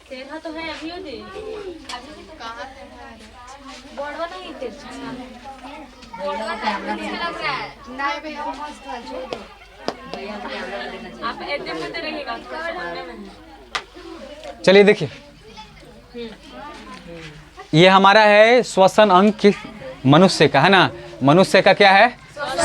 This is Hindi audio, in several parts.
तेरह तो है अभी दे बोर्डवा नहीं आप ऐसे में रहेगा। चलिए देखिए, ये हमारा है श्वसन अंग मनुष्य का, है ना। मनुष्य का क्या है?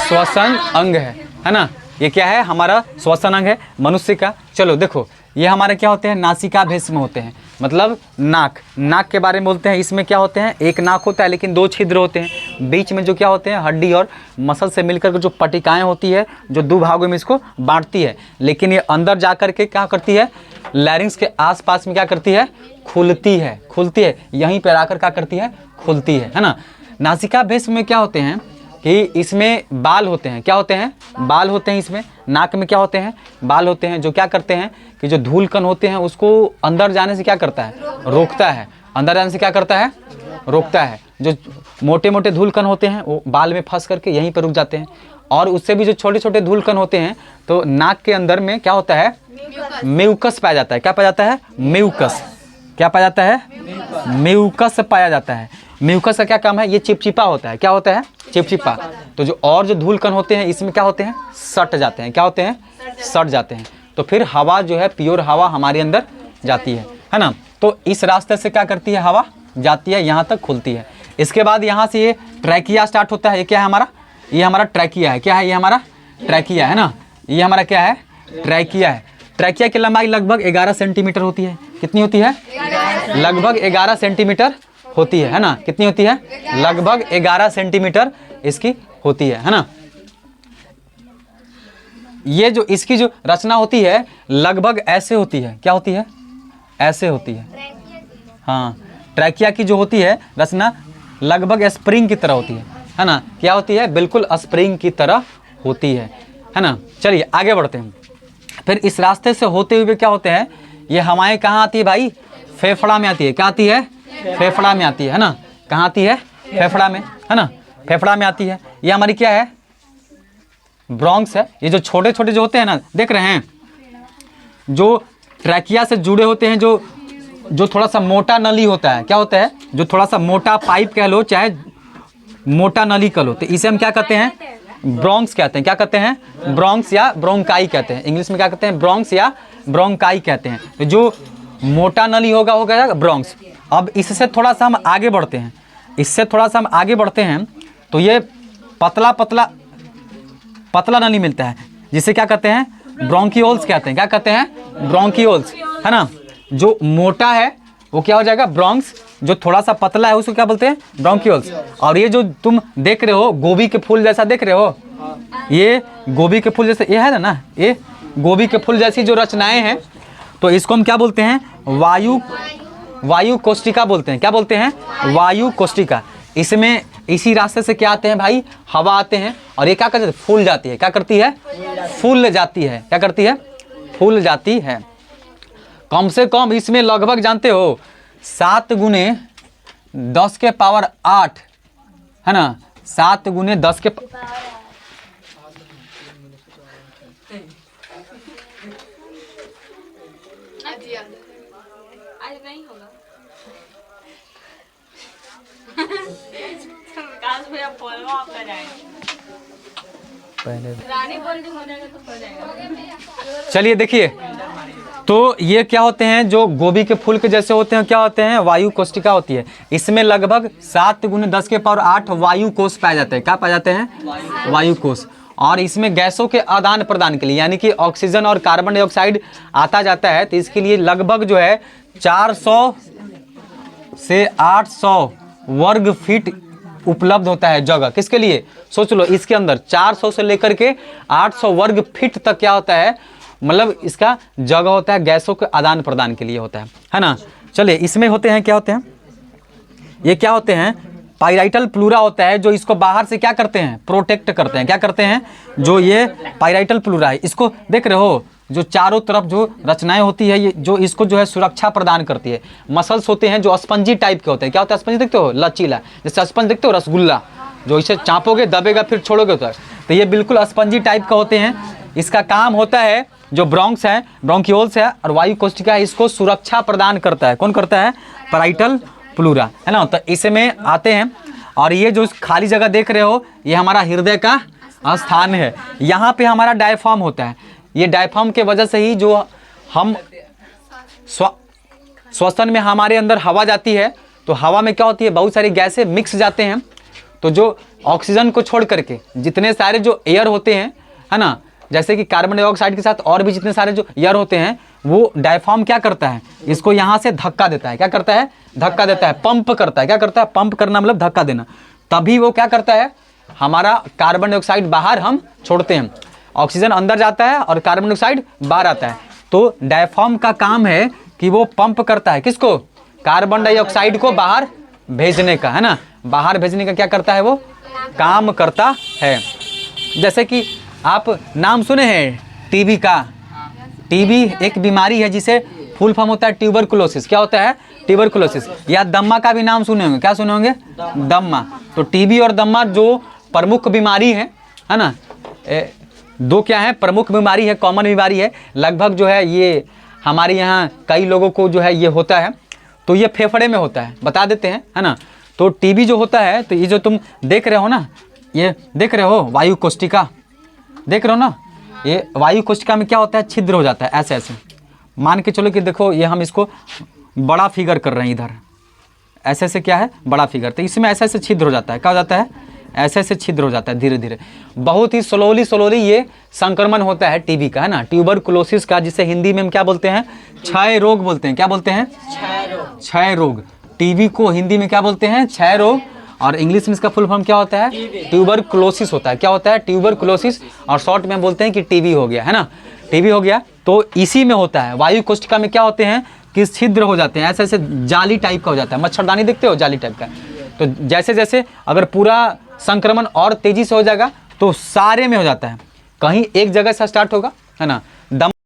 श्वसन अंग है ना। ये क्या है? हमारा श्वसन अंग है मनुष्य का। चलो देखो, ये हमारे क्या होते हैं? नासिका भेष में होते हैं, मतलब नाक। नाक के बारे में बोलते हैं। इसमें क्या होते हैं? एक नाक होता है लेकिन दो छिद्र होते हैं। बीच में जो क्या होते हैं? हड्डी और मसल से मिलकर के जो पट्टिकाएं होती है, जो दो भागों में इसको बांटती है। लेकिन ये अंदर जा कर के क्या करती है? लैरिंग्स के आसपास में क्या करती है? खुलती है। खुलती है, यहीं पर आकर क्या करती है? खुलती है ना। नासिका भेष में क्या होते हैं कि इसमें बाल होते हैं। क्या होते हैं? बाल होते हैं इसमें। नाक में क्या होते हैं? बाल होते हैं, जो क्या करते हैं कि जो धूल कण होते हैं उसको अंदर जाने से क्या करता है? रोकता है। अंदर जाने से क्या करता है? रोकता है। जो मोटे मोटे धूल कण होते हैं वो बाल में फंस करके यहीं पर रुक जाते हैं। और उससे भी जो छोटे छोटे धूल कण होते हैं, तो नाक के अंदर में क्या होता है? म्यूकस पाया जाता है। क्या पाया जाता है? म्यूकस। क्या पाया जाता है? म्यूकस पाया जाता है। म्यूकस का क्या काम है? ये चिपचिपा होता है। क्या होता है? चिपचिपा। तो जो और जो धूल कण होते हैं इसमें क्या होते हैं? सट जाते हैं। क्या होते हैं? सट जाते हैं। तो फिर हवा जो है, प्योर हवा हमारे अंदर जाती है ना। तो इस रास्ते से क्या करती है? हवा जाती है, यहाँ तक खुलती है। इसके बाद यहाँ से ये ट्रैकिया स्टार्ट होता है। ये क्या है हमारा? ये हमारा ट्रैकिया है। क्या है? ये हमारा ट्रैकिया है ना। ये हमारा क्या है? ट्रैकिया है। ट्रैकिया की लंबाई लगभग 11 सेंटीमीटर होती है। कितनी होती है? लगभग 11 सेंटीमीटर होती है ना। कितनी होती है? लगभग 11 सेंटीमीटर इसकी होती है ना। ये जो इसकी जो रचना होती है लगभग ऐसे होती है। क्या होती है? ऐसे होती है। हाँ, ट्रैकिया की जो होती है रचना लगभग स्प्रिंग की तरह होती है ना। क्या होती है? बिल्कुल स्प्रिंग की तरह होती है ना। चलिए आगे बढ़ते हैं। फिर इस रास्ते से होते हुए क्या होते हैं? ये हवाएं कहाँ आती है भाई? फेफड़ा में आती है। क्या आती है? फेफड़ा में आती है ना। कहाँ आती है? फेफड़ा में, है ना। फेफड़ा में आती है। ये हमारी क्या है? ब्रोंक्स है। ये जो छोटे छोटे जो होते हैं ना, देख रहे हैं, जो ट्रैकिया से जुड़े होते हैं, जो थोड़ा सा मोटा नली होता है। क्या होता है? जो थोड़ा सा मोटा पाइप कह लो, चाहे मोटा नली कह लो, तो इसे हम क्या कहते हैं? ब्रोंक्स कहते हैं। क्या कहते हैं? ब्रोंक्स या ब्रोंकाई कहते हैं। इंग्लिश में क्या कहते हैं? ब्रोंक्स या ब्रोंकाई कहते हैं। तो जो मोटा नली होगा ब्रोंक्स। अब इससे थोड़ा सा हम आगे बढ़ते हैं। इससे थोड़ा सा हम आगे बढ़ते हैं तो ये पतला पतला पतला नली मिलता है, जिसे क्या कहते हैं? ब्रोंकियोल्स कहते हैं। क्या कहते हैं? ब्रोंकियोल्स, है ना। जो मोटा है वो क्या हो जाएगा? ब्रोंक्स। जो थोड़ा सा पतला है उसको क्या बोलते हैं? ब्रोंकियोल्स। और ये जो तुम देख रहे हो गोभी के फूल जैसा देख रहे हो, ये गोभी के फूल जैसे ये है ना, ये गोभी के फूल जैसी जो रचनाएं हैं, तो इसको हम क्या बोलते हैं? वायु कोष्टिका बोलते हैं। क्या बोलते हैं? वायु कोष्टिका। इसमें इसी रास्ते से क्या आते हैं भाई? हवा आते हैं और ये क्या करती है? फूल जाती है। क्या करती है? फूल जाती है। क्या करती है? फूल जाती है। कम से कम इसमें लगभग जानते हो 7 गुने 10 के पावर 8, है ना। 7 गुने 10 के आज नहीं होगा। विकास भैया फॉलो आप कराएंगे। पहले रानी बोल दी हो जाएगा तो हो जाएगा। चलिए देखिए, तो ये क्या होते हैं? जो गोभी के फूल के जैसे होते हैं, क्या होते हैं? वायु कोष्टिका होती है। इसमें लगभग 7 गुने 10 के पावर 8 वायु कोष पाए जाते हैं। क्या पाए जाते हैं? वायु कोष। और इसमें गैसों के आदान प्रदान के लिए, यानी कि ऑक्सीजन और कार्बन डाइऑक्साइड आता जाता है, तो इसके लिए लगभग जो है 400 से 800 वर्ग फीट उपलब्ध होता है जगह। किसके लिए? सोच लो, इसके अंदर 400 से लेकर के 800 वर्ग फीट तक क्या होता है? मतलब इसका जगह होता है गैसों के आदान प्रदान के लिए होता है ना। चलिए इसमें होते हैं, क्या होते हैं? ये क्या होते हैं? पायराइटल प्लूरा होता है, जो इसको बाहर से क्या करते हैं? प्रोटेक्ट करते हैं। क्या करते हैं? जो ये पायराइटल प्लूरा है, इसको देख रहे हो, जो चारों तरफ जो रचनाएं होती है, ये जो इसको जो है सुरक्षा प्रदान करती है। मसल्स होते हैं जो स्पंजी टाइप के होते हैं। क्या होता है स्पंजी? देखते हो, लचीला, जैसे स्पंज देखते हो, रसगुल्ला, जो इसे चापोगे दबेगा फिर छोड़ोगे तो ये बिल्कुल स्पंजी टाइप का होते हैं। इसका काम होता है जो ब्रोंक्स है, ब्रोंकियोल्स है और वायु कोष्ठिका है, इसको सुरक्षा प्रदान करता है। कौन करता है? पैराइटल प्लूरा, है ना। तो इसमें आते हैं और ये जो खाली जगह देख रहे हो ये हमारा हृदय का स्थान है। यहाँ पे हमारा डायफ्राम होता है। ये डायफ्राम के वजह से ही जो हम श्वसन में हमारे अंदर हवा जाती है, तो हवा में क्या होती है, बहुत सारी गैसें मिक्स जाते हैं। तो जो ऑक्सीजन को छोड़ करके जितने सारे जो एयर होते हैं, है ना, जैसे कि कार्बन डाइऑक्साइड के साथ और भी जितने सारे जो एयर होते हैं, वो डायफ्राम क्या करता है, इसको यहाँ से धक्का देता है। क्या करता है? धक्का देता है, पंप करता है। क्या करता है? पंप करना मतलब धक्का देना। तभी वो क्या करता है, हमारा कार्बन डाइऑक्साइड बाहर हम छोड़ते हैं, ऑक्सीजन अंदर जाता है और कार्बन डाइऑक्साइड बाहर आता है। तो डायफ्राम का काम है कि वो पंप करता है, किसको? कार्बन डाइऑक्साइड को बाहर भेजने का, है ना। बाहर भेजने का क्या करता है, वो काम करता है। जैसे कि आप नाम सुने हैं टीबी का। टीबी एक बीमारी है जिसे फुल फॉर्म होता है ट्यूबरकुलोसिस। क्या होता है? ट्यूबरकुलोसिस। या दम्मा का भी नाम सुने होंगे। क्या सुने होंगे? दम्मा। तो टीबी और दम्मा जो प्रमुख बीमारी है ना, दो क्या है, प्रमुख बीमारी है, कॉमन बीमारी है। लगभग जो है ये हमारे यहाँ कई लोगों को जो है ये होता है। तो ये फेफड़े में होता है, बता देते हैं, है ना। तो टीबी जो होता है, तो ये जो तुम देख रहे हो ना, ये देख रहे हो वायु कोष्ठिका, देख रहे हो ना, ये वायु कोष्ठिका में क्या होता है, छिद्र हो जाता है ऐसे ऐसे। मान के चलो कि देखो ये हम इसको बड़ा फिगर कर रहे हैं, इधर ऐसे ऐसे क्या है, बड़ा फिगर। तो इसमें ऐसे ऐसे छिद्र हो जाता है। क्या हो जाता है? ऐसे ऐसे छिद्र हो जाता है धीरे धीरे। बहुत ही स्लोली ये संक्रमण होता है टीबी का, है ना, ट्यूबरकुलोसिस का, जिसे हिंदी में हम क्या बोलते हैं, क्षय रोग बोलते हैं। क्या बोलते हैं? क्षय रोग। टीबी को हिंदी में क्या बोलते हैं? क्षय रोग। और इंग्लिश में इसका फुल फॉर्म क्या होता है? ट्यूबरकुलोसिस होता है। क्या होता है? ट्यूबरकुलोसिस। और शॉर्ट में बोलते हैं कि टीबी हो गया, है ना, टीबी हो गया। तो इसी में होता है। वायु कोष्ठिका में क्या होते हैं कि छिद्र हो जाते हैं, ऐसे ऐसे जाली टाइप का हो जाता है। मच्छरदानी देखते हो, जाली टाइप का। तो जैसे जैसे अगर पूरा संक्रमण और तेजी से हो जाएगा तो सारे में हो जाता है। कहीं एक जगह से स्टार्ट होगा, है ना, दम